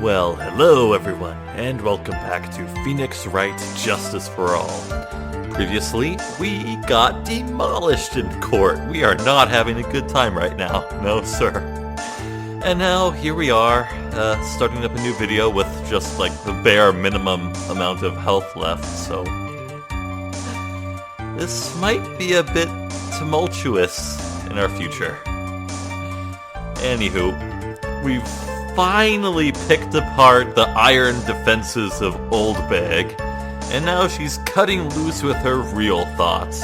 Well, hello everyone, and welcome back to Phoenix Wright Justice for All. Previously, we got demolished in court. We are not having a good time right now. No, sir. And now, here we are, starting up a new video with just like the bare minimum amount of health left, so... this might be a bit tumultuous in our future. Anywho, we've finally picked apart the iron defenses of Old Bag, and now she's cutting loose with her real thoughts.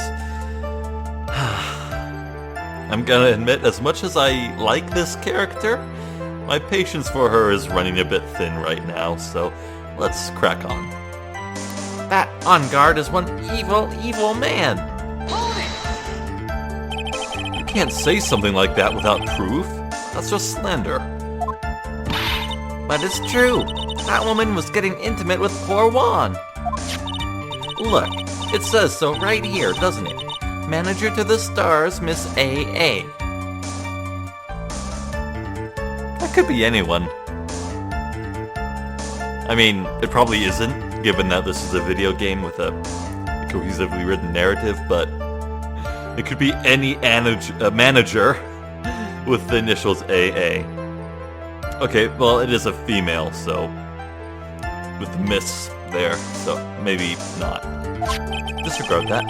I'm gonna admit, as much as I like this character, my patience for her is running a bit thin right now, so let's crack on. That On Guard is one evil, evil man! You can't say something like that without proof. That's just slander. But it's true. That woman was getting intimate with poor Juan. Look, it says so right here, doesn't it? Manager to the stars, Miss A.A. That could be anyone. I mean, it probably isn't, given that this is a video game with a cohesively written narrative, but it could be any manager with the initials A.A. Okay, well, it is a female, so... with Miss there, so maybe not. Disregard that.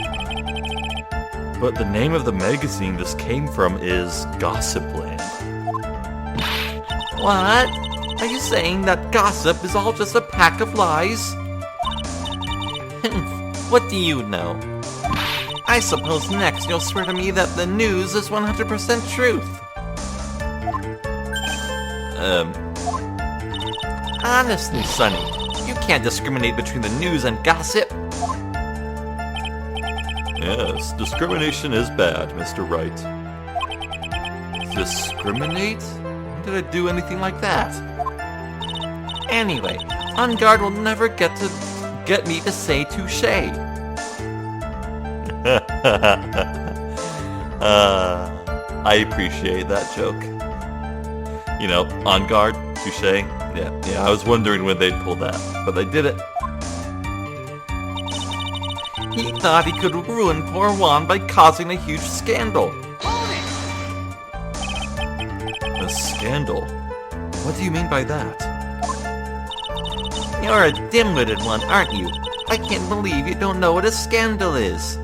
But the name of the magazine this came from is Gossipland. What? Are you saying that gossip is all just a pack of lies? What do you know? I suppose next you'll swear to me that the news is 100% truth. Honestly, Sonny, you can't discriminate between the news and gossip. Yes, discrimination is bad, Mr. Wright. Discriminate? When did I do anything like that? Anyway, On Guard will never get me to say touche. I appreciate that joke. You know, On Guard, touche. Yeah, I was wondering when they'd pull that, but they did it. He thought he could ruin poor Juan by causing a huge scandal. A scandal? What do you mean by that? You're a dim-witted one, aren't you? I can't believe you don't know what a scandal is.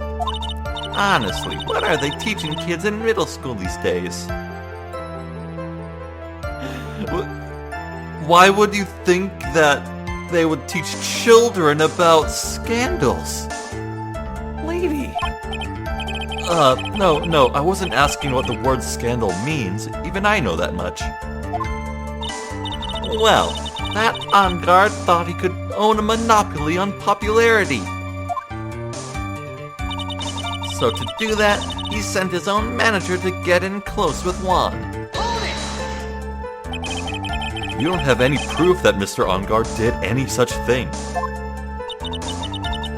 Honestly, what are they teaching kids in middle school these days? Why would you think that they would teach children about scandals? Lady. No, I wasn't asking what the word scandal means. Even I know that much. Well, that On Guard thought he could own a monopoly on popularity. So to do that, he sent his own manager to get in close with Juan. You don't have any proof that Mr. On Guard did any such thing.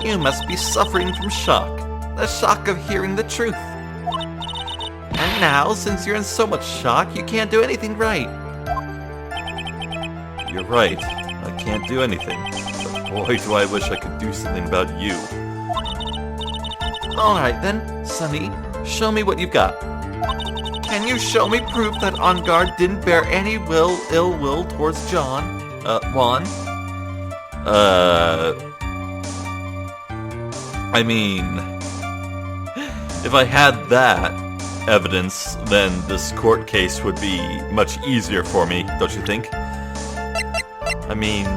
You must be suffering from shock. The shock of hearing the truth. And now, since you're in so much shock, you can't do anything right. You're right. I can't do anything. But boy, do I wish I could do something about you. Alright then, Sonny, show me what you've got. Can you show me proof that On Guard didn't bear any ill will towards Juan? I mean, if I had that evidence, then this court case would be much easier for me, don't you think? I mean...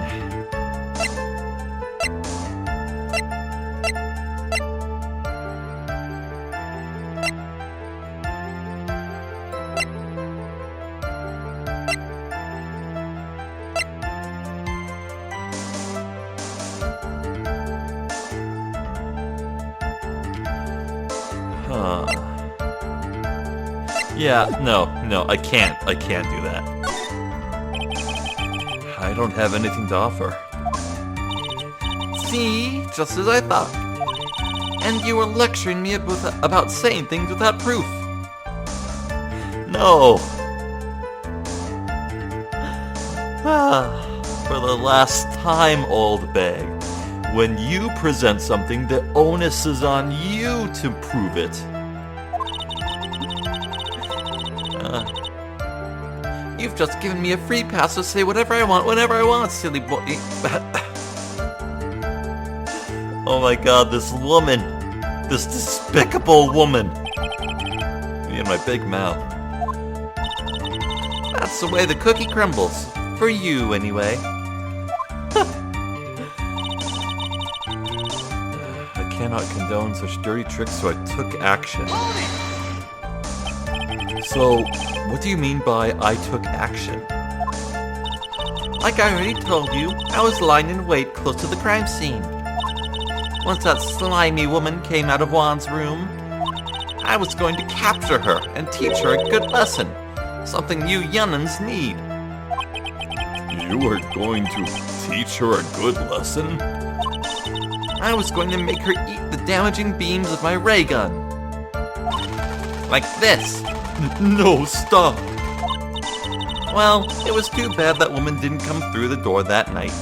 Yeah, no, I can't do that. I don't have anything to offer. See? Just as I thought. And you were lecturing me about saying things without proof. No! For the last time, Old Bag. When you present something, the onus is on you to prove it. You've just given me a free pass to say whatever I want, whenever I want, silly boy. Oh my god, this woman. This despicable woman. Me and my big mouth. That's the way the cookie crumbles. For you, anyway. I cannot condone such dirty tricks, so I took action. So, what do you mean by I took action? Like I already told you, I was lying in wait close to the crime scene. Once that slimy woman came out of Juan's room, I was going to capture her and teach her a good lesson. Something you young'uns need. You were going to teach her a good lesson? I was going to make her eat the damaging beams of my ray gun. Like this. No, stop! Well, it was too bad that woman didn't come through the door that night.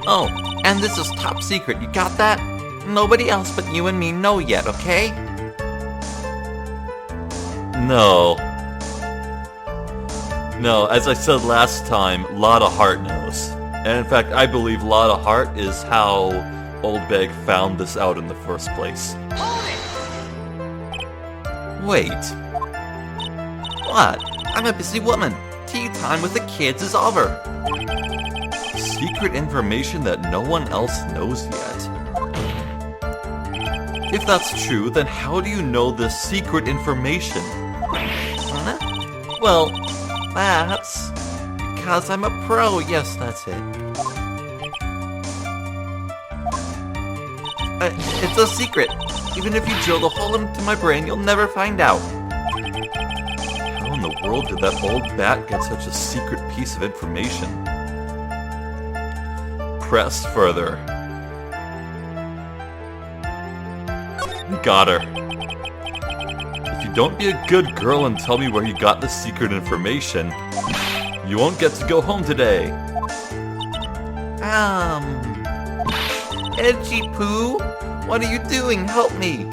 Oh, and this is top secret, you got that? Nobody else but you and me know yet, okay? No. No, as I said last time, Lotta Hart knows. And in fact, I believe Lotta Hart is how Old Bag found this out in the first place. Wait. What? I'm a busy woman. Tea time with the kids is over. Secret information that no one else knows yet. If that's true, then how do you know this secret information? Huh? Well, that's because I'm a pro. Yes, that's it. It's a secret. Even if you drill a hole into my brain, you'll never find out. How in the world did that old bat get such a secret piece of information? Press further. We got her. If you don't be a good girl and tell me where you got the secret information, you won't get to go home today. Edgy Poo? What are you doing? Help me!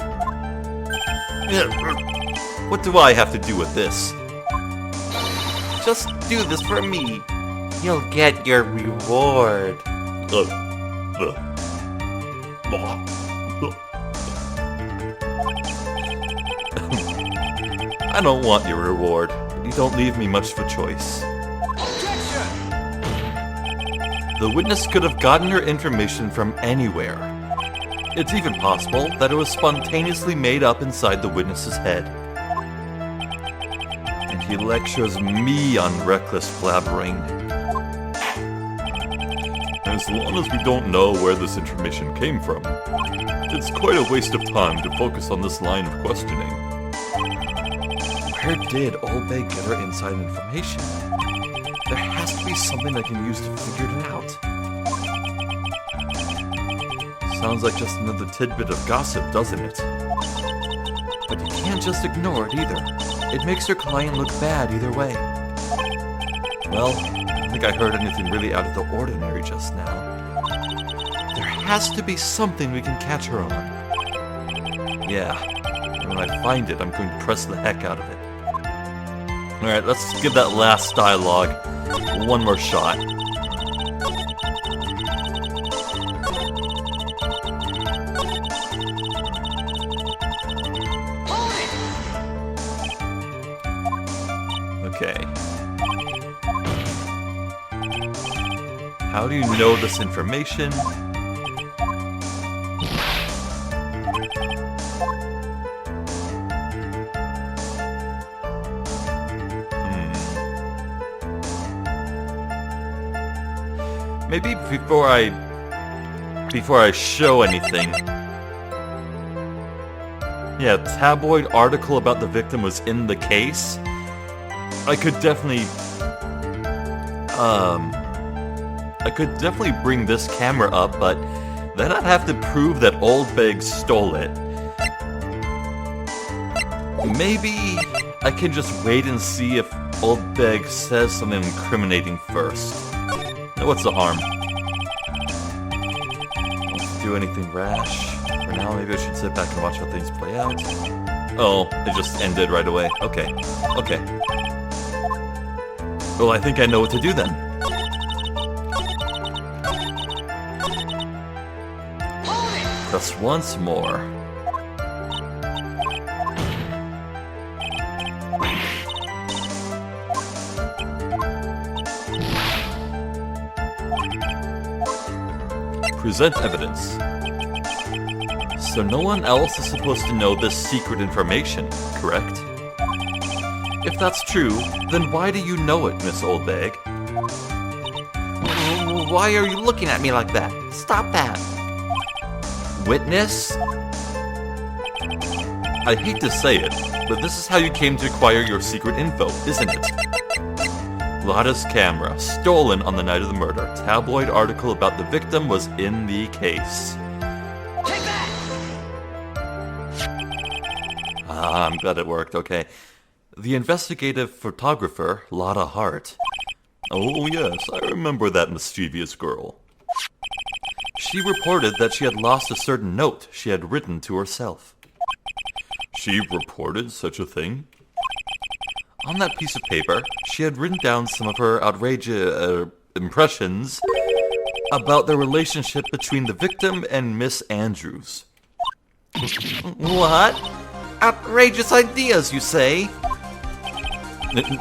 What do I have to do with this? Just do this for me. You'll get your reward. I don't want your reward. You don't leave me much of a choice. Objection! The witness could have gotten her information from anywhere. It's even possible that it was spontaneously made up inside the witness's head. And he lectures me on reckless blabbering. As long as we don't know where this information came from, it's quite a waste of time to focus on this line of questioning. Where did Old Bay get her inside information? There has to be something I can use to figure it out. Sounds like just another tidbit of gossip, doesn't it? But you can't just ignore it either. It makes your client look bad either way. Well, I don't think I heard anything really out of the ordinary just now. There has to be something we can catch her on. Yeah, and when I find it, I'm going to press the heck out of it. Alright, let's give that last dialogue one more shot. Okay. How do you know this information? Maybe before I show anything. Yeah, tabloid article about the victim was in the case. I could definitely bring this camera up, but then I'd have to prove that Old Bag stole it. Maybe I can just wait and see if Old Beg says something incriminating first. Now, what's the harm? Don't do anything rash. For now, maybe I should sit back and watch how things play out. Oh, it just ended right away. Okay. Okay. Well, I think I know what to do then. Press once more. Present evidence. So no one else is supposed to know this secret information, correct? If that's true, then why do you know it, Miss Oldbag? Why are you looking at me like that? Stop that! Witness? I hate to say it, but this is how you came to acquire your secret info, isn't it? Lada's camera, stolen on the night of the murder. Tabloid article about the victim was in the case. Take that! I'm glad it worked, okay. The investigative photographer, Lada Hart. Oh yes, I remember that mischievous girl. She reported that she had lost a certain note she had written to herself. She reported such a thing? On that piece of paper, she had written down some of her outrageous impressions about the relationship between the victim and Miss Andrews. What? Outrageous ideas, you say?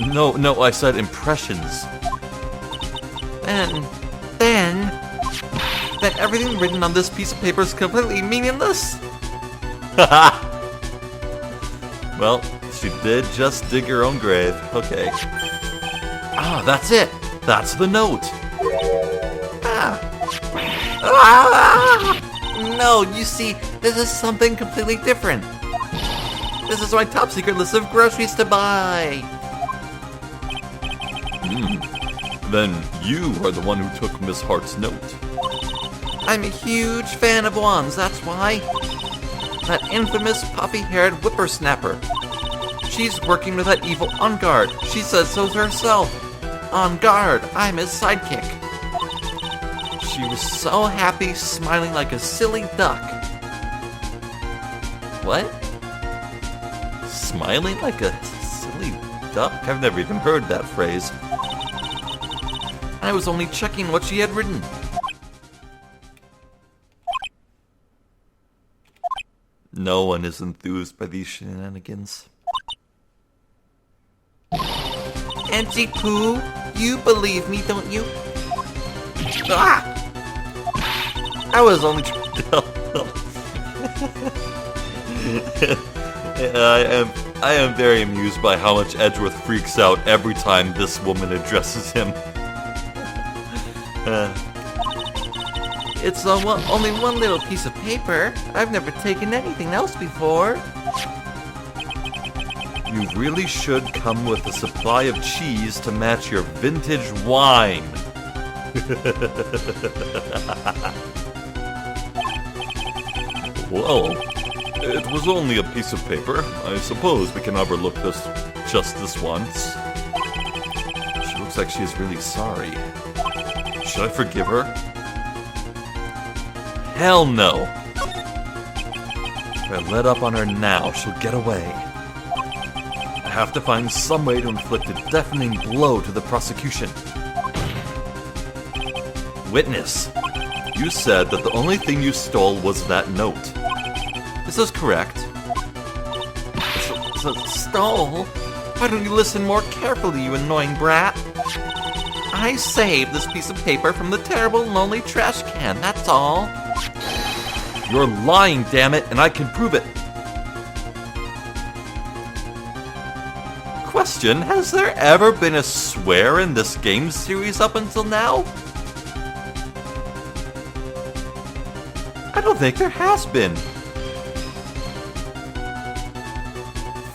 No, I said impressions. Then everything written on this piece of paper is completely meaningless? Haha! Well, she did just dig her own grave. Okay. Ah, that's it! That's the note! No, you see, this is something completely different. This is my top secret list of groceries to buy. Then you are the one who took Miss Hart's note. I'm a huge fan of wands, that's why. That infamous puffy-haired whippersnapper. She's working with that evil On Guard. She says so herself. On Guard, I'm his sidekick. She was so happy, smiling like a silly duck. What? Smiling like a silly duck? I've never even heard that phrase. I was only checking what she had written. No one is enthused by these shenanigans. Auntie Pooh, you believe me, don't you? Ah! I was only I am very amused by how much Edgeworth freaks out every time this woman addresses him. It's only one little piece of paper. I've never taken anything else before. You really should come with a supply of cheese to match your vintage wine. Well, it was only a piece of paper. I suppose we can overlook this just this once. She looks like she is really sorry. Should I forgive her? Hell no! If I let up on her now, she'll get away. I have to find some way to inflict a deafening blow to the prosecution. Witness, you said that the only thing you stole was that note. Is this correct? Stole? Why don't you listen more carefully, you annoying brat? I saved this piece of paper from the terrible, lonely trash can, that's all. You're lying, damn it, and I can prove it. Question, has there ever been a swear in this game series up until now? I don't think there has been.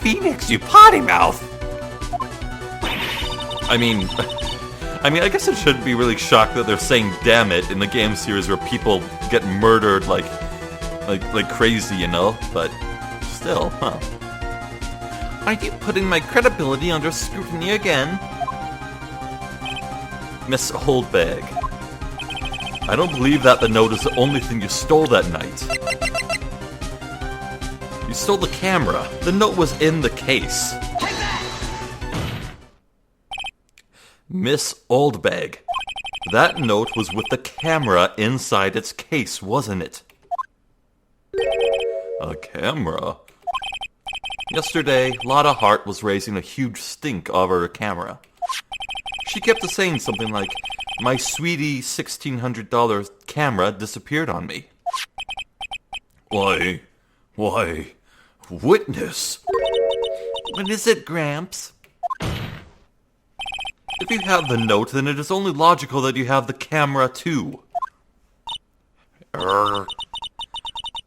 Phoenix, you potty mouth! I mean, I guess I shouldn't be really shocked that they're saying "damn it" in the game series where people get murdered like crazy, you know. But still, huh? Are you putting my credibility under scrutiny again? Miss Oldbag, I don't believe that the note is the only thing you stole that night. You stole the camera. The note was in the case. Miss Oldbag, that note was with the camera inside its case, wasn't it? A camera? Yesterday, Lotta Hart was raising a huge stink over her camera. She kept saying something like, "My sweetie $1,600 camera disappeared on me." Why, witness? What is it, Gramps? If you have the note, then it is only logical that you have the camera too.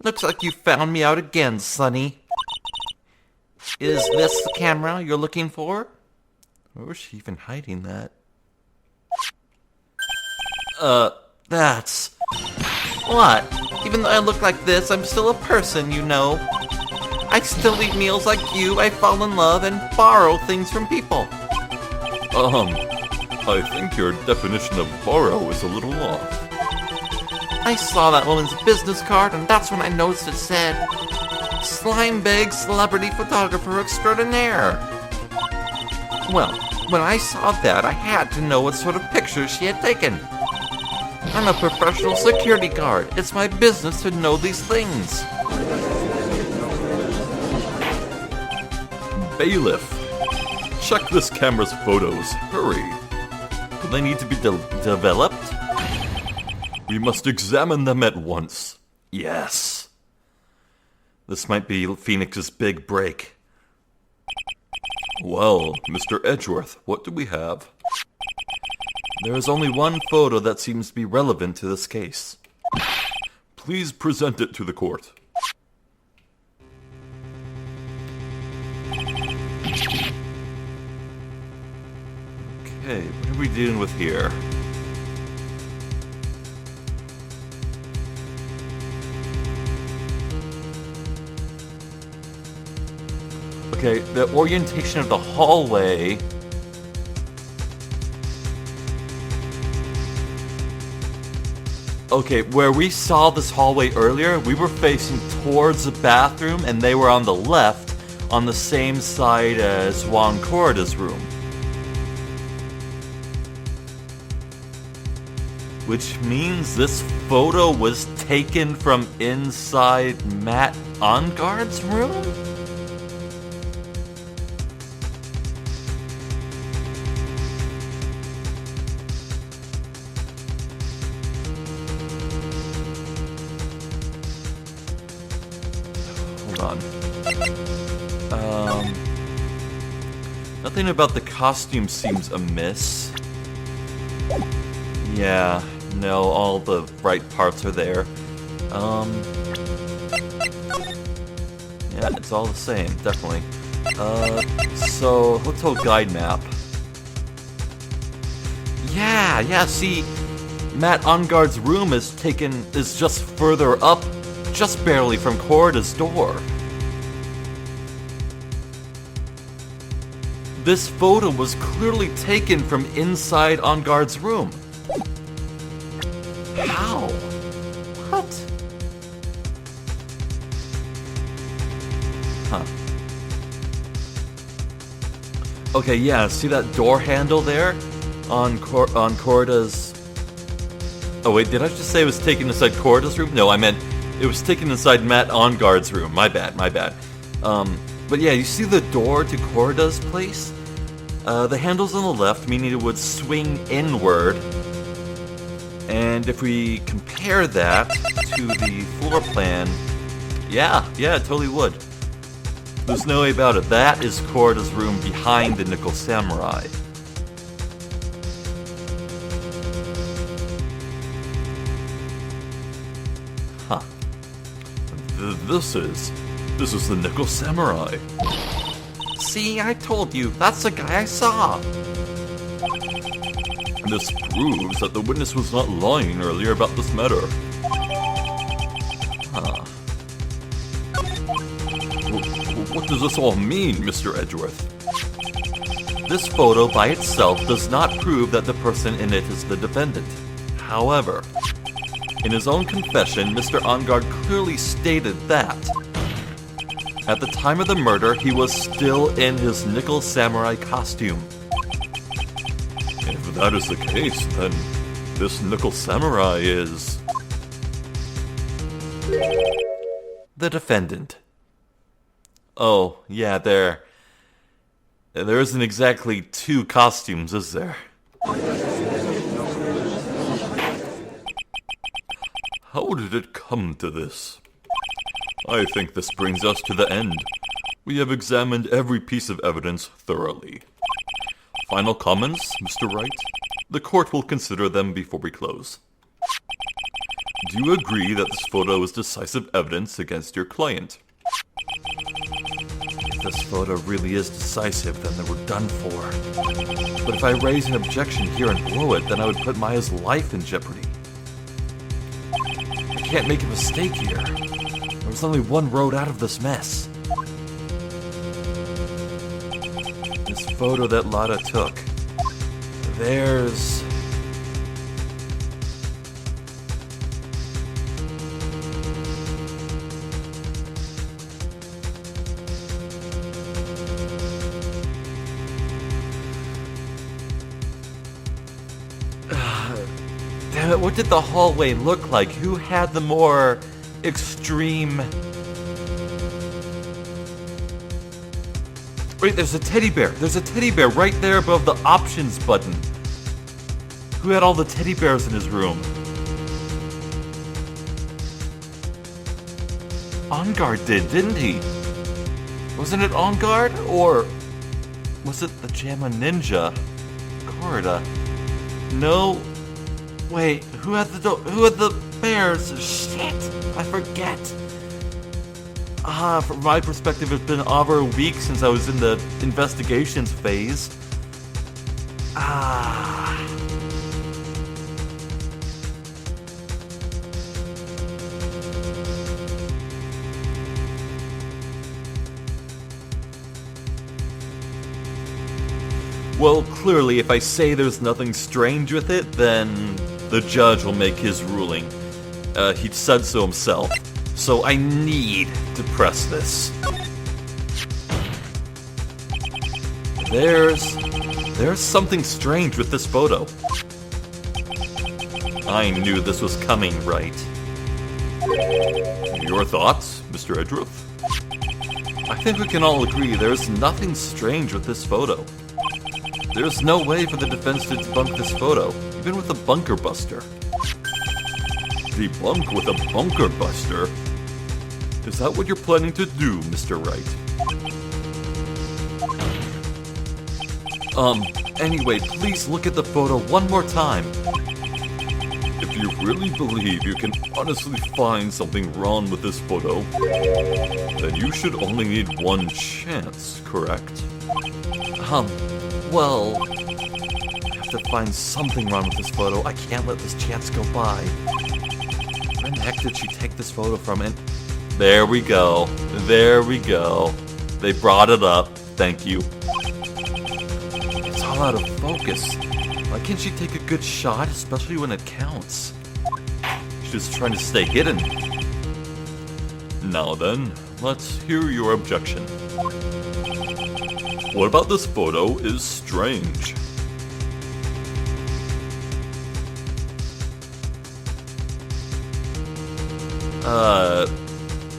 Looks like you found me out again, Sonny. Is this the camera you're looking for? Where was she even hiding that? That's... What? Even though I look like this, I'm still a person, you know. I still eat meals like you, I fall in love, and borrow things from people. I think your definition of borrow is a little off. I saw that woman's business card, and that's when I noticed it said, Slimebag Celebrity Photographer Extraordinaire. Well, when I saw that, I had to know what sort of pictures she had taken. I'm a professional security guard. It's my business to know these things. Bailiff, check this camera's photos. Hurry. Do they need to be developed? We must examine them at once. Yes. This might be Phoenix's big break. Well, Mr. Edgeworth, what do we have? There is only one photo that seems to be relevant to this case. Please present it to the court. Okay, what are we dealing with here? Okay, the orientation of the hallway... Okay, where we saw this hallway earlier, we were facing towards the bathroom, and they were on the left, on the same side as Juan Corda's room. Which means this photo was taken from inside Matt Onguard's room? Nothing about the costume seems amiss. Yeah, no, all the right parts are there. Yeah, it's all the same, definitely. So, hotel guide map. Yeah, see, Matt Onguard's room is just further up, just barely from Corda's door. This photo was clearly taken from inside Onguard's room. How? What? Huh. Okay, yeah, see that door handle there? On Corda's... Oh wait, did I just say it was taken inside Corda's room? No, I meant it was taken inside Matt Onguard's room. My bad. But yeah, you see the door to Corda's place? The handle's on the left, meaning it would swing inward. And if we compare that to the floor plan, yeah, it totally would. There's no way about it. That is Corda's room behind the Nickel Samurai. Huh. This is the Nickel Samurai. See, I told you, that's the guy I saw. This proves that the witness was not lying earlier about this matter. Huh. What does this all mean, Mr. Edgeworth? This photo by itself does not prove that the person in it is the defendant. However, in his own confession, Mr. Engard clearly stated that at the time of the murder, he was still in his nickel samurai costume. If that is the case, then this nickel samurai is... the defendant. Oh, yeah, there isn't exactly two costumes, is there? How did it come to this? I think this brings us to the end. We have examined every piece of evidence thoroughly. Final comments, Mr. Wright? The court will consider them before we close. Do you agree that this photo is decisive evidence against your client? If this photo really is decisive, then we're done for. But if I raise an objection here and blow it, then I would put Maya's life in jeopardy. I can't make a mistake here. There's only one road out of this mess. This photo that Lada took. There's... Damn it, what did the hallway look like? Who had the more extreme... Wait, there's a teddy bear. There's a teddy bear right there above the options button. Who had all the teddy bears in his room? Engard did, didn't he? Wasn't it Engard? Or was it the JAMA Ninja? Corrida? No. Wait, who had the bears? Shit, I forget. From my perspective, it's been over a week since I was in the investigations phase. Well, clearly, if I say there's nothing strange with it, then the judge will make his ruling. He said so himself. So I need to press this. There's something strange with this photo. I knew this was coming, right? Your thoughts, Mr. Edgeworth? I think we can all agree there's nothing strange with this photo. There's no way for the defense to debunk this photo, even with a bunker buster. Debunk with a bunker buster? Is that what you're planning to do, Mr. Wright? Anyway, please look at the photo one more time. If you really believe you can honestly find something wrong with this photo, then you should only need one chance, correct? Well, I have to find something wrong with this photo. I can't let this chance go by. Where the heck did she take this photo from? And there we go. There we go. They brought it up. Thank you. It's all out of focus. Why can't she take a good shot, especially when it counts? She's just trying to stay hidden. Now then, let's hear your objection. What about this photo is strange?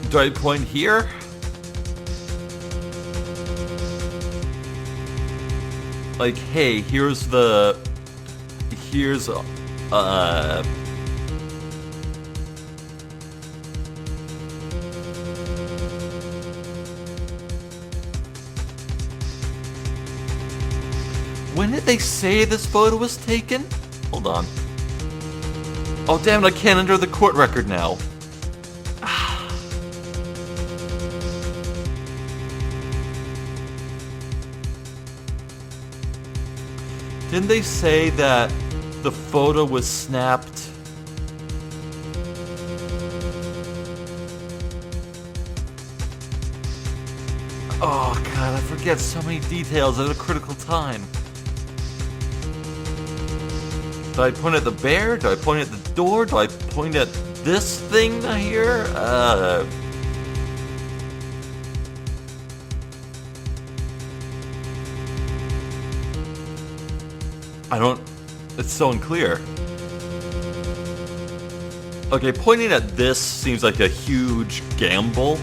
Do I point here? Like, hey, here's when did they say this photo was taken? Hold on. Oh, damn it, I can't enter the court record now. Didn't they say that the photo was snapped? Oh god, I forget so many details at a critical time. Do I point at the bear? Do I point at the door? Do I point at this thing here? I don't... It's so unclear. Okay, pointing at this seems like a huge gamble.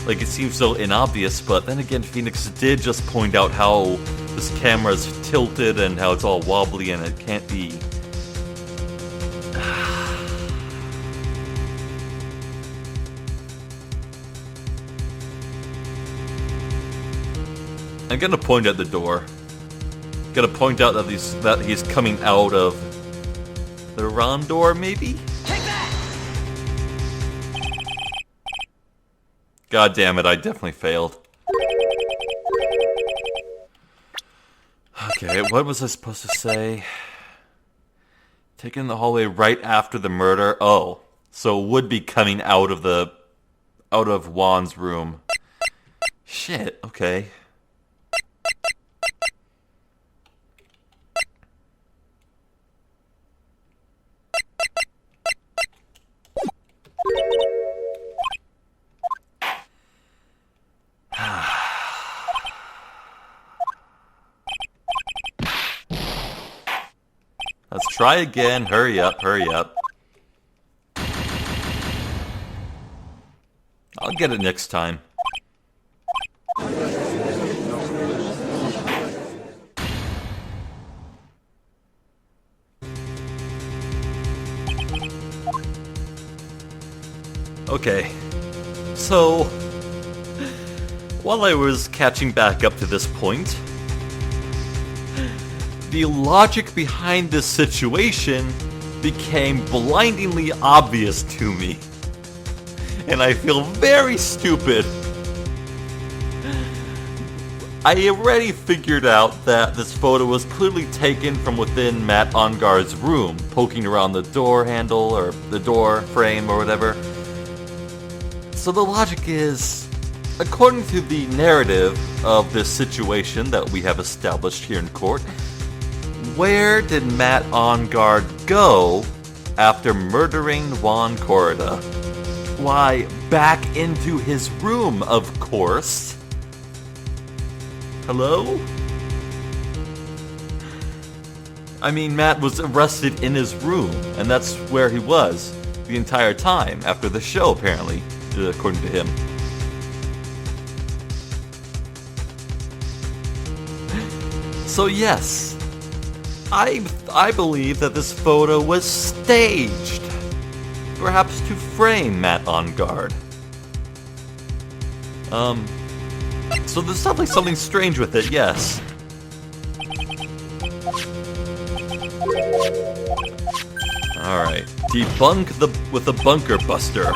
Like, it seems so inobvious, but then again, Phoenix did just point out how this camera's tilted and how it's all wobbly and it can't be... I'm gonna point at the door. Gonna point out that he's coming out of the round door, maybe? Take that! God damn it, I definitely failed. Okay, what was I supposed to say? Taken the hallway right after the murder. Oh, so would be coming out of Juan's room. Shit, okay. Let's try again. Hurry up, hurry up. I'll get it next time. Okay, so while I was catching back up to this point, the logic behind this situation became blindingly obvious to me. And I feel very stupid. I already figured out that this photo was clearly taken from within Matt Ongar's room, poking around the door handle or the door frame or whatever. So the logic is, according to the narrative of this situation that we have established here in court, where did Matt Ongar go after murdering Juan Corrida? Why, back into his room, of course. Hello? I mean, Matt was arrested in his room, and that's where he was the entire time, after the show, apparently, according to him. So yes, I believe that this photo was staged, perhaps to frame Matt Ongar. So there's definitely something strange with it, yes. Alright, debunk with a bunker buster.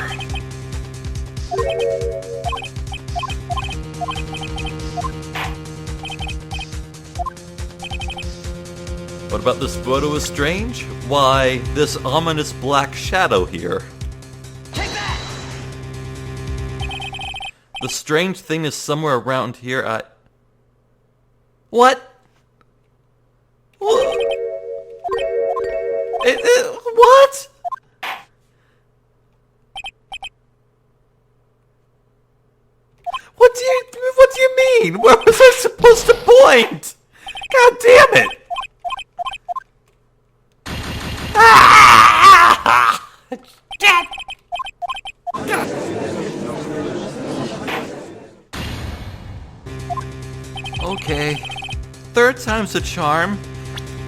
What about this photo is strange? Why, this ominous black shadow here. Take that! The strange thing is somewhere around here. What? What? What? What do you mean? Where was I supposed to point? God damn it! Ah! Okay, third time's a charm.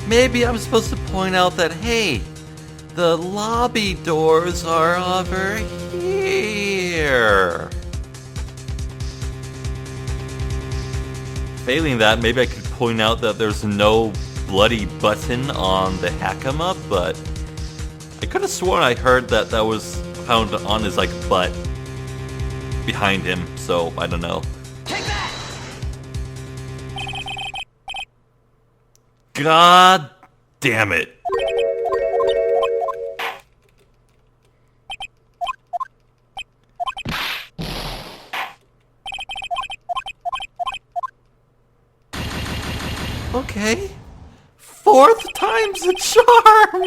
Maybe I'm supposed to point out that, hey, the lobby doors are over here. Failing that, maybe I could point out that there's no bloody button on the Hakama, but I could have sworn I heard that was found on his, like, butt behind him, so I don't know. Take that! God damn it. Okay. 4th time's the charm!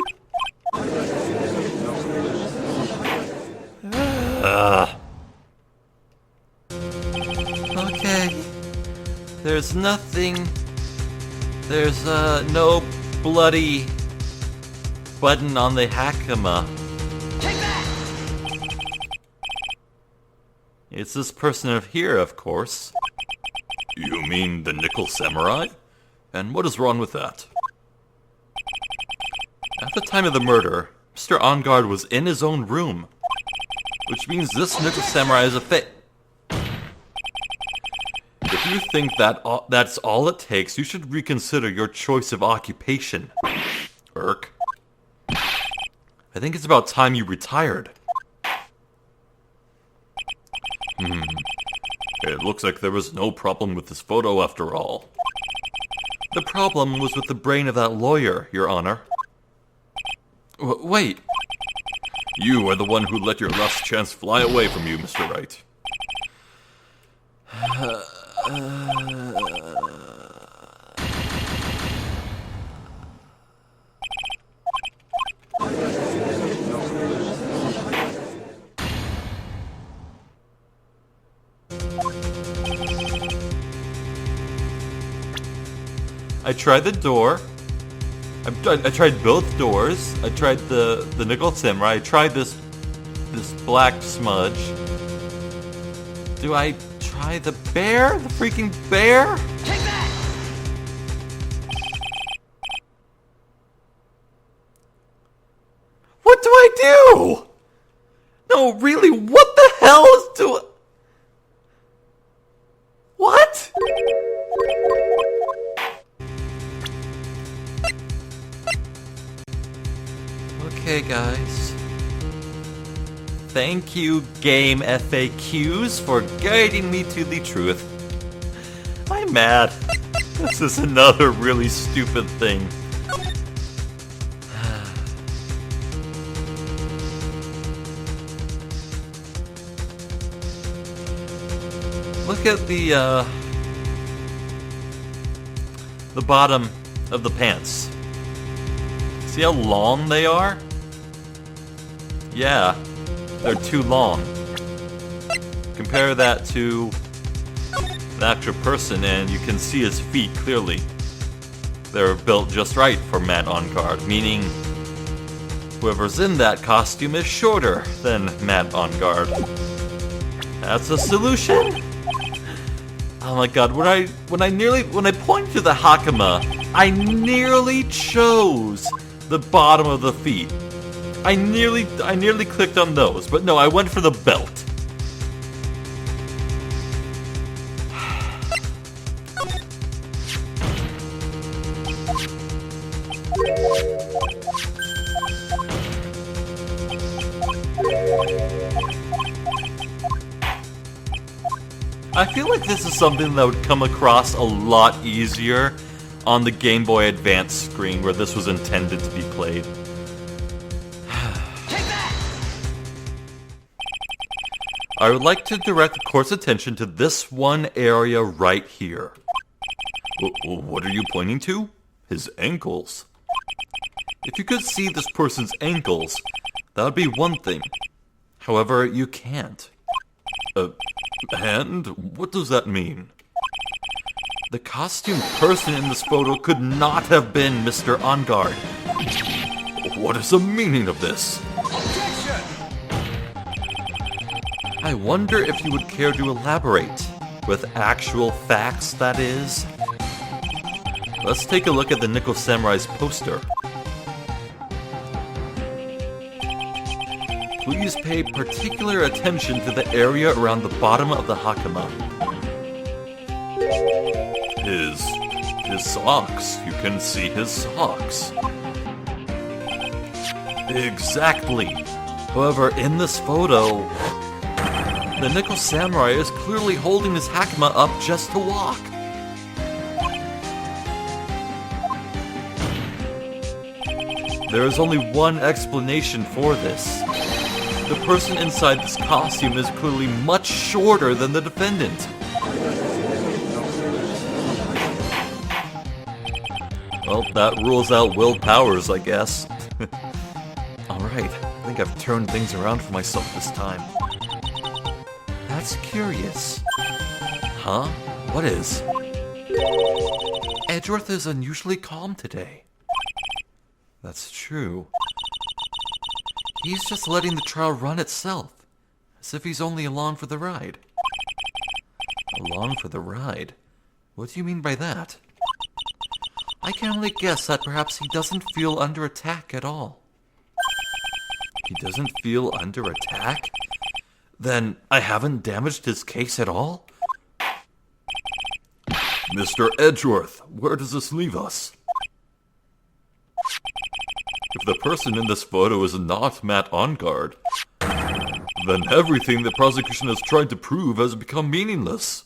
Okay. There's nothing. There's no bloody button on the Hakama. Take that! It's this person of here, of course. You mean the Nickel Samurai? And what is wrong with that? At the time of the murder, Mr. On-Guard was in his own room. Which means this Nickel Samurai is a fake. If you think that's all it takes, you should reconsider your choice of occupation, Irk. I think it's about time you retired. It looks like there was no problem with this photo after all. The problem was with the brain of that lawyer, Your Honor. Wait. You are the one who let your last chance fly away from you, Mr. Wright. I tried the door. I tried both doors. I tried the Nickel Samurai. I tried this black smudge. Do I try the bear? The freaking bear? Take that! What do I do? No, really, what the hell is doing? What? Okay, guys. Thank you, Game FAQs, for guiding me to the truth. I'm mad. This is another really stupid thing. Look at the bottom of the pants. See how long they are? Yeah, they're too long. Compare that to the actual person and you can see his feet clearly. They're built just right for Matt On Guard, meaning whoever's in that costume is shorter than Matt On Guard. That's a solution. Oh my god, when I pointed to the Hakama, I nearly chose the bottom of the feet. I nearly clicked on those, but no, I went for the belt. I feel like this is something that would come across a lot easier on the Game Boy Advance screen where this was intended to be played. Take that! I would like to direct the court's attention to this one area right here. What are you pointing to? His ankles. If you could see this person's ankles, that would be one thing. However, you can't. And? What does that mean? The costumed person in this photo could not have been Mr. On Guard. What is the meaning of this? Objection! I wonder if you would care to elaborate. With actual facts, that is. Let's take a look at the Nickel Samurai's poster. Please pay particular attention to the area around the bottom of the Hakama. His socks. You can see his socks. Exactly. However, in this photo, the Nickel Samurai is clearly holding his Hakama up just to walk. There is only one explanation for this. The person inside this costume is clearly much shorter than the defendant. Well, that rules out Will Powers, I guess. Alright, I think I've turned things around for myself this time. That's curious. Huh? What is? Edgeworth is unusually calm today. That's true. He's just letting the trial run itself, as if he's only along for the ride. Along for the ride? What do you mean by that? I can only guess that perhaps he doesn't feel under attack at all. He doesn't feel under attack? Then I haven't damaged his case at all? Mr. Edgeworth, where does this leave us? If the person in this photo is not Matt Onguard, then everything the prosecution has tried to prove has become meaningless.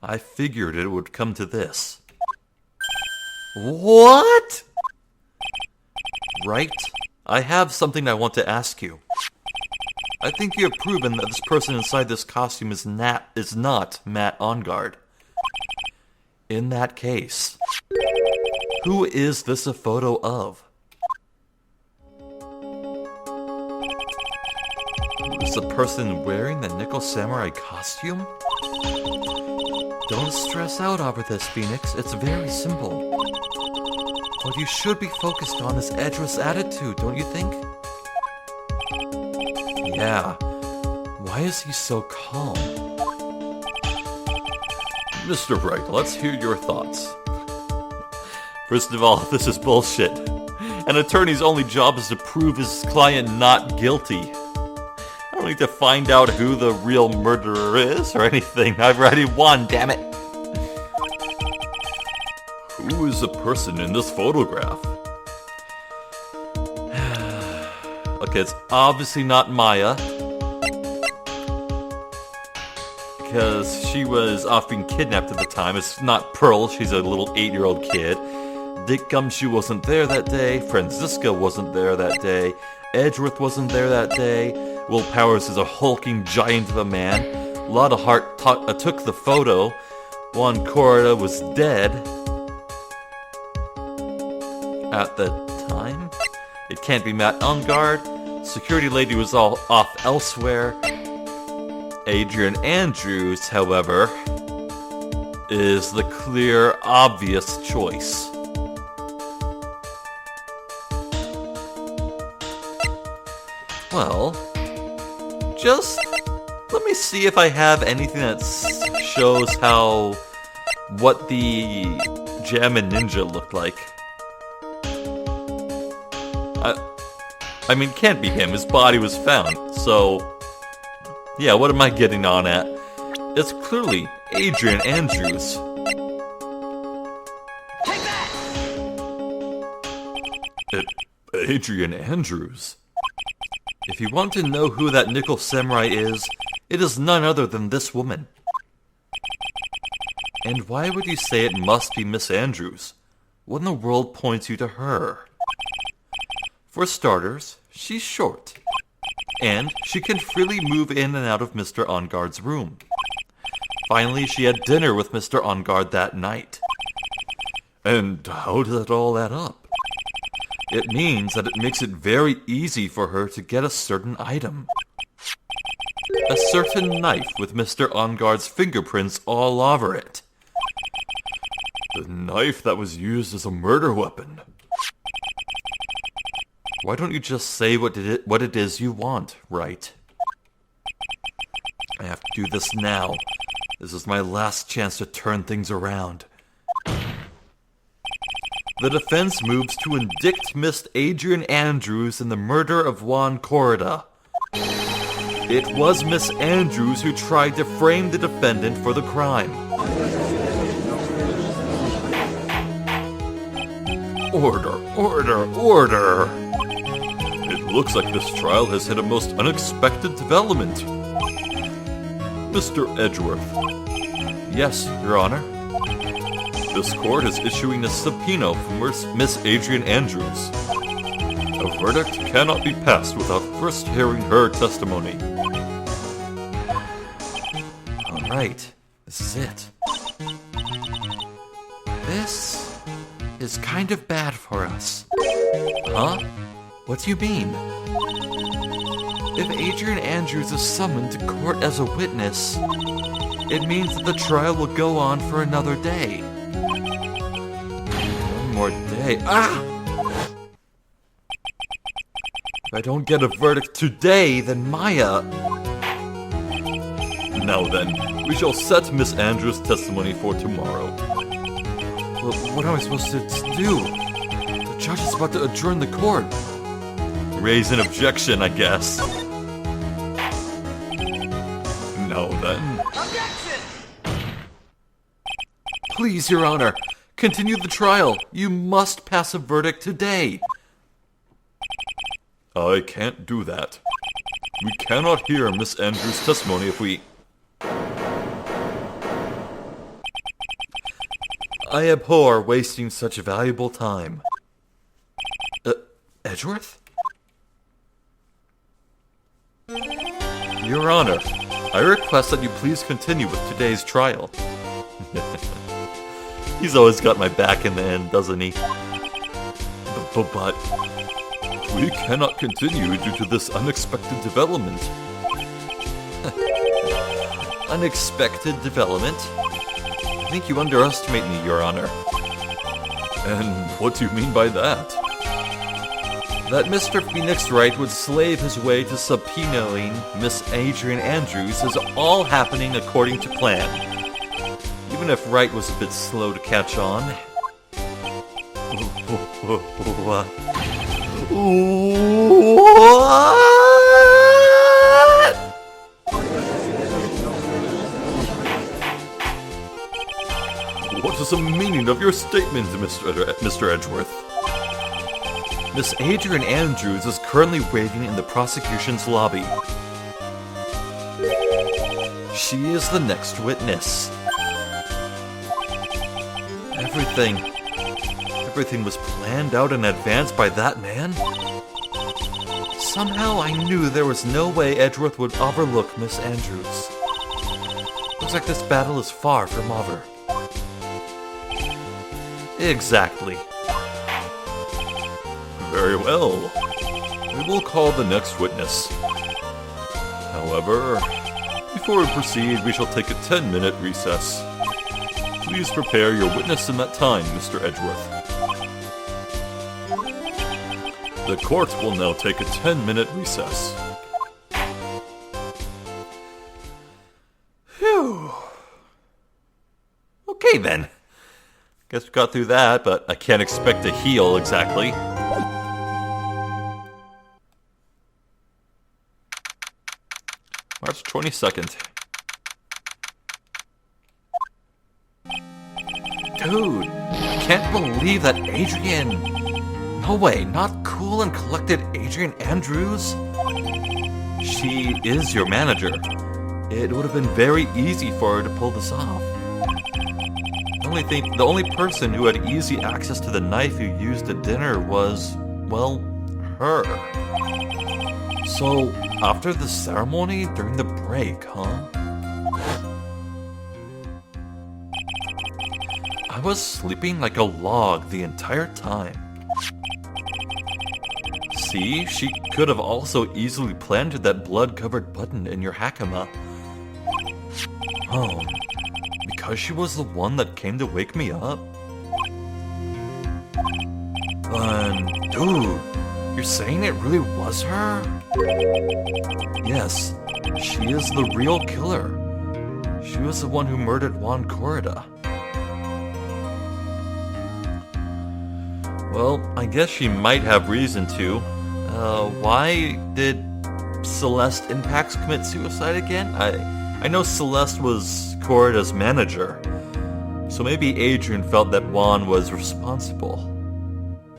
I figured it would come to this. What? Wright, I have something I want to ask you. I think you have proven that this person inside this costume is not Matt Onguard. In that case, who is this a photo of? Is the person wearing the Nickel Samurai costume? Don't stress out over this, Phoenix. It's very simple. What you should be focused on is Edgeworth's attitude, don't you think? Yeah. Why is he so calm? Mr. Wright, let's hear your thoughts. First of all, this is bullshit. An attorney's only job is to prove his client not guilty. I don't need to find out who the real murderer is or anything. I've already won, damn it. Who is the person in this photograph? Okay, it's obviously not Maya, because she was off being kidnapped at the time. It's not Pearl, she's a little 8-year-old kid. Dick Gumshoe wasn't there that day, Franziska wasn't there that day, Edgeworth wasn't there that day, Will Powers is a hulking giant of a man, Lotta Hart took the photo, Juan Corrida was dead at the time. It can't be Matt Onguard. Security lady was all off elsewhere. Adrian Andrews, however, is the clear, obvious choice. Well, just let me see if I have anything that shows what the Jammin' Ninja looked like. I mean, it can't be him. His body was found. So, yeah, what am I getting on at? It's clearly Adrian Andrews. Take that! Adrian Andrews? If you want to know who that Nickel Samurai is, it is none other than this woman. And why would you say it must be Miss Andrews? What in the world points you to her? For starters, she's short, and she can freely move in and out of Mr. Onguard's room. Finally, she had dinner with Mr. Onguard that night. And how does it all add up? It means that it makes it very easy for her to get a certain item. A certain knife with Mr. Onguard's fingerprints all over it. The knife that was used as a murder weapon. Why don't you just say what it is you want, Wright? I have to do this now. This is my last chance to turn things around. The defense moves to indict Miss Adrian Andrews in the murder of Juan Corrida. It was Miss Andrews who tried to frame the defendant for the crime. Order, order, order! It looks like this trial has hit a most unexpected development. Mr. Edgeworth. Yes, Your Honor. This court is issuing a subpoena for Miss Adrian Andrews. A verdict cannot be passed without first hearing her testimony. right. This is it. This is kind of bad for us. Huh? What do you mean? If Adrian Andrews is summoned to court as a witness, it means that the trial will go on for another day. One more day. Ah! If I don't get a verdict today, then Maya... Now then, we shall set Miss Andrews' testimony for tomorrow. What am I supposed to do? The judge is about to adjourn the court. Raise an objection, I guess. Now then. Objection! Please, Your Honor, continue the trial. You must pass a verdict today. I can't do that. We cannot hear Miss Andrews' testimony if we... I abhor wasting such valuable time. Edgeworth? Your Honor, I request that you please continue with today's trial. He's always got my back in the end, doesn't he? But we cannot continue due to this unexpected development. Unexpected development? I think you underestimate me, Your Honor. And what do you mean by that? That Mr. Phoenix Wright would slave his way to subpoenaing Miss Adrian Andrews is all happening according to plan. Even if Wright was a bit slow to catch on. What? What is the meaning of your statement, Mr. Edgeworth? Miss Adrian Andrews is currently waiting in the prosecution's lobby. She is the next witness. Everything was planned out in advance by that man? Somehow I knew there was no way Edgeworth would overlook Miss Andrews. Looks like this battle is far from over. Exactly. Very well. We will call the next witness. However, before we proceed, we shall take a 10-minute recess. Please prepare your witness in that time, Mr. Edgeworth. The court will now take a 10-minute recess. Phew. Okay then. Guess we got through that, but I can't expect to heal exactly. March 22nd. Dude, I can't believe that Adrian... No way, not cool and collected Adrian Andrews? She is your manager. It would have been very easy for her to pull this off. The only person who had easy access to the knife you used at dinner was, well, her. So, after the ceremony, during the break, huh? I was sleeping like a log the entire time. See, she could have also easily planted that blood-covered button in your hakama. Oh, because she was the one that came to wake me up? Dude, you're saying it really was her? Yes, she is the real killer. She was the one who murdered Juan Corrida. Well, I guess she might have reason to. Why did Celeste Impax commit suicide again? I know Celeste was Corrida's manager, so maybe Adrian felt that Juan was responsible.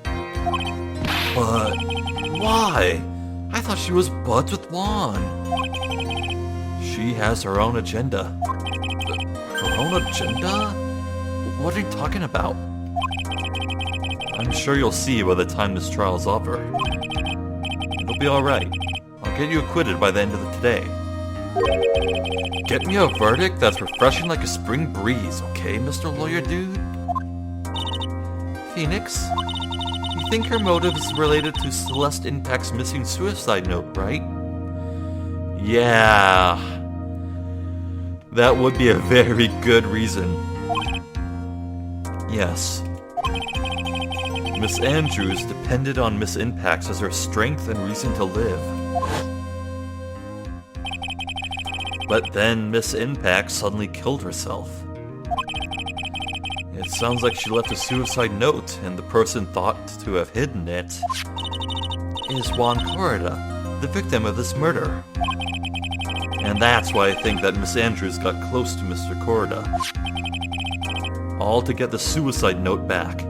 But why? I thought she was buds with Juan. She has her own agenda. Her own agenda? What are you talking about? I'm sure you'll see by the time this trial's over. It'll be alright. I'll get you acquitted by the end of the day. Get me a verdict that's refreshing like a spring breeze, okay, Mr. Lawyer Dude? Phoenix, you think her motive is related to Celeste Impact's missing suicide note, right? Yeah. That would be a very good reason. Yes. Miss Andrews depended on Miss Impacts as her strength and reason to live. But then Miss Impact suddenly killed herself. It sounds like she left a suicide note, and the person thought to have hidden it Is Juan Corrida, the victim of this murder. And that's why I think that Miss Andrews got close to Mr. Corrida. All to get the suicide note back.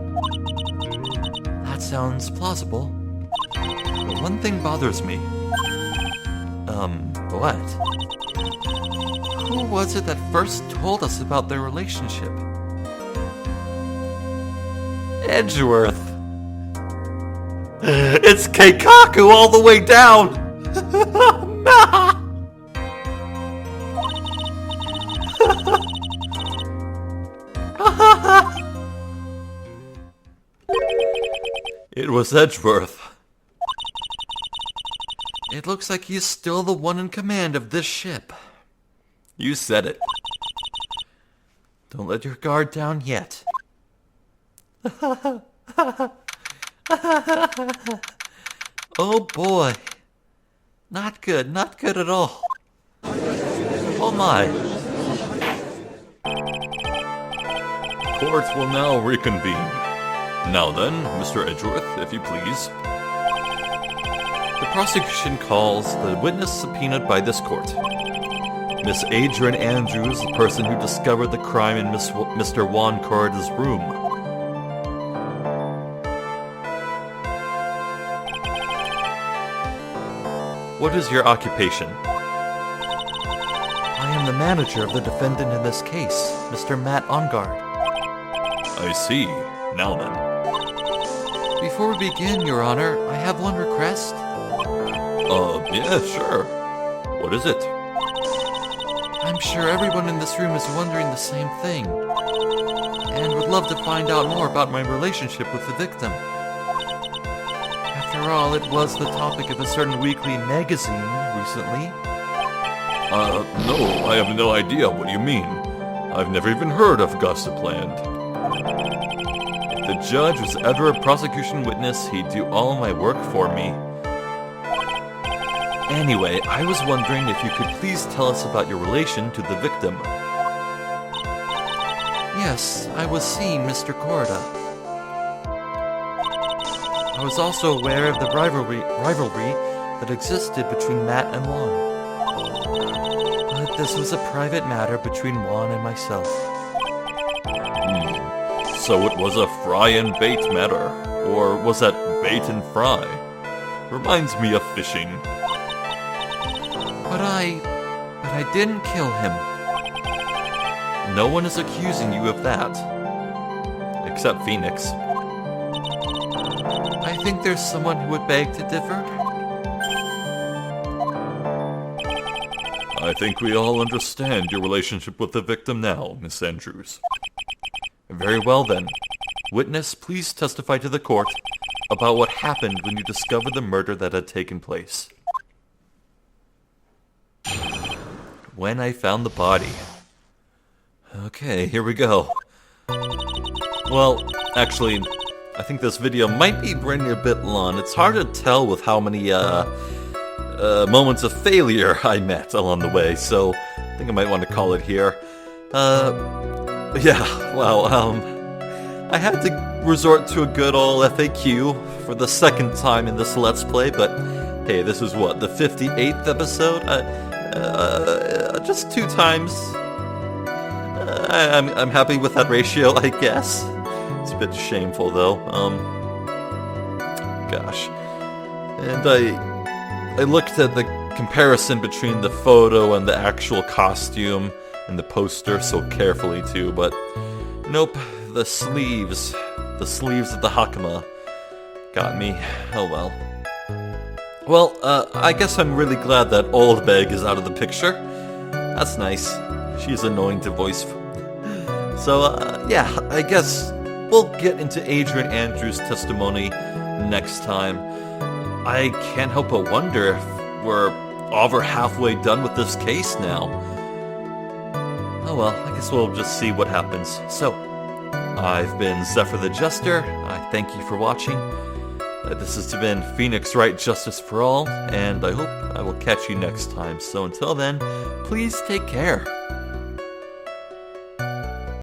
That sounds plausible. But one thing bothers me. What? Who was it that first told us about their relationship? Edgeworth. It's Keikaku all the way down! It was Edgeworth. It looks like he's still the one in command of this ship. You said it. Don't let your guard down yet. Oh boy. Not good at all. Oh my. Court will now reconvene. Now then, Mr. Edgeworth, if you please. The prosecution calls the witness subpoenaed by this court. Miss Adrian Andrews, the person who discovered the crime in Mr. Juan Corrida's room. What is your occupation? I am the manager of the defendant in this case, Mr. Matt Ongard. I see. Now then. Before we begin, Your Honor, I have one request. Yeah, sure. What is it? I'm sure everyone in this room is wondering the same thing, and would love to find out more about my relationship with the victim. After all, it was the topic of a certain weekly magazine recently. No, I have no idea. What do you mean? I've never even heard of Gossipland. If the judge was ever a prosecution witness, he'd do all my work for me. Anyway, I was wondering if you could please tell us about your relation to the victim. Yes, I was seeing Mr. Corrida. I was also aware of the rivalry that existed between Matt and Juan. But this was a private matter between Juan and myself. So it was a fry and bait matter. Or was that bait and fry? Reminds me of fishing. But I didn't kill him. No one is accusing you of that. Except Phoenix. I think there's someone who would beg to differ. I think we all understand your relationship with the victim now, Miss Andrews. Very well then. Witness, please testify to the court about what happened when you discovered the murder that had taken place. When I found the body. Okay, here we go. Well, actually, I think this video might be running a bit long. It's hard to tell with how many moments of failure I met along the way, so I think I might want to call it here. Yeah, wow, I had to resort to a good old FAQ for the second time in this Let's Play, but hey, this is what, the 58th episode? Just 2 times. I'm happy with that ratio, I guess. It's a bit shameful, though. Gosh. And I looked at the comparison between the photo and the actual costume and the poster so carefully, too, but nope, the sleeves of the Hakama got me. Oh well. Well, I guess I'm really glad that Old Meg is out of the picture. That's nice. She's annoying to voice. So, yeah, I guess we'll get into Adrian Andrews' testimony next time. I can't help but wonder if we're over halfway done with this case now. Oh well, I guess we'll just see what happens. So, I've been Zephyr the Jester. I thank you for watching. This has been Phoenix Wright Justice for All, and I hope I will catch you next time. So until then, please take care.